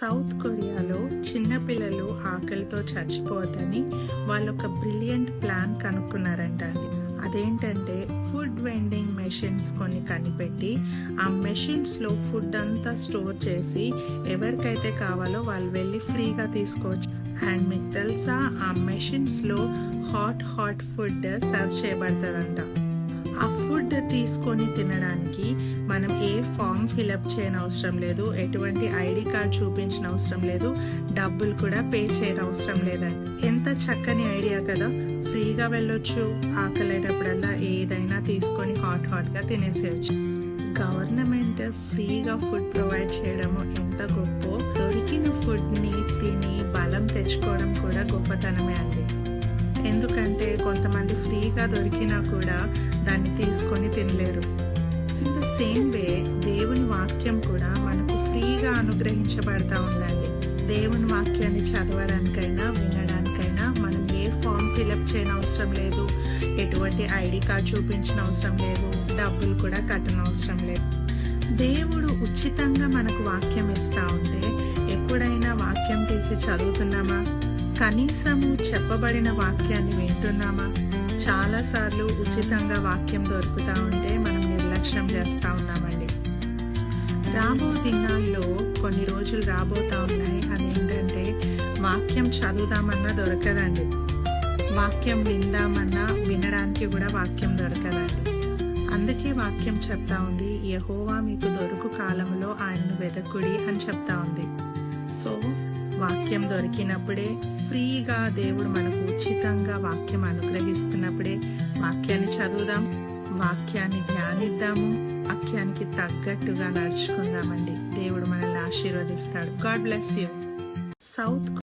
South కొరియాలో చిన్నపిల్లలు ఆకలితో చచ్చిపోవద్దని వాళ్ళు ఒక బ్రిలియంట్ ప్లాన్ కనుక్కున్నారంట అండి. అదేంటంటే ఫుడ్ వెండింగ్ మెషిన్స్ కొన్ని కనిపెట్టి ఆ మెషిన్స్లో ఫుడ్ అంతా స్టోర్ చేసి ఎవరికైతే కావాలో వాళ్ళు వెళ్ళి ఫ్రీగా తీసుకోవచ్చు. అండ్ మీకు తెలుసా, ఆ మెషిన్స్లో హాట్ ఫుడ్ సర్వ్ చేయబడుతుందంట. ఆ ఫుడ్ తీసుకొని తినడానికి మనం ఏ ఫామ్ ఫిలప్ చేయని అవసరం లేదు, ఎటువంటి ఐడి కార్డ్ చూపించిన అవసరం లేదు, డబ్బులు కూడా పే చేయని అవసరం లేదండి. ఎంత చక్కని ఐడియా కదా. ఫ్రీగా వెళ్ళొచ్చు, ఆకలేటప్పుడల్లా ఏదైనా తీసుకొని హాట్గా తినేసేయచ్చు. గవర్నమెంట్ ఫ్రీగా ఫుడ్ ప్రొవైడ్ చేయడము ఎంత గొప్ప. దొరికిన ఫుడ్ని తిని బలం తెచ్చుకోవడం కూడా గొప్పతనమే అండి. ఎందుకంటే కొంతమంది ఫ్రీగా దొరికినా కూడా దాన్ని తీసుకొని తినలేరు. ఇన్ ద సేమ్ వే దేవుని వాక్యం కూడా మనకు ఫ్రీగా అనుగ్రహించబడతా ఉందండి. దేవుని వాక్యాన్ని చదవడానికైనా వినడానికైనా మనం ఏ ఫామ్ ఫిలప్ చేయని అవసరం లేదు, ఎటువంటి ఐడి కార్డ్ చూపించిన అవసరం లేదు, డబ్బులు కూడా కట్టనవసరం లేదు. దేవుడు ఉచితంగా మనకు వాక్యం ఇస్తా ఉంటే ఎప్పుడైనా వాక్యం తీసి చదువుతున్నామా? కనీసము చెప్పబడిన వాక్యాన్ని వింటున్నామా? చాలాసార్లు ఉచితంగా వాక్యం దొరుకుతూ ఉంటే మనం నిర్లక్ష్యం చేస్తూ ఉన్నామండి. రాబో దినాల్లో కొన్ని రోజులు రాబోతా ఉన్నాయి. అదేంటంటే వాక్యం చదువుదామన్నా దొరకదండి, వాక్యం విందామన్నా వినడానికి కూడా వాక్యం దొరకదండి. అందుకే వాక్యం చెప్తా ఉంది, యెహోవా మీకు దొరుకు కాలంలో ఆయన్ను వెదకుడి అని చెప్తా ఉంది. సో వాక్యం దొరికినప్పుడే, ఫ్రీగా దేవుడు మనకు ఉచితంగా వాక్యం అనుగ్రహిస్తున్నప్పుడే వాక్యాన్ని చదువుదాం, వాక్యాన్ని ధ్యానిద్దాము, వాక్యానికి తగ్గట్టుగా నడుచుకుందామండి. దేవుడు మనల్ని ఆశీర్వదిస్తాడు. God bless you. సౌత్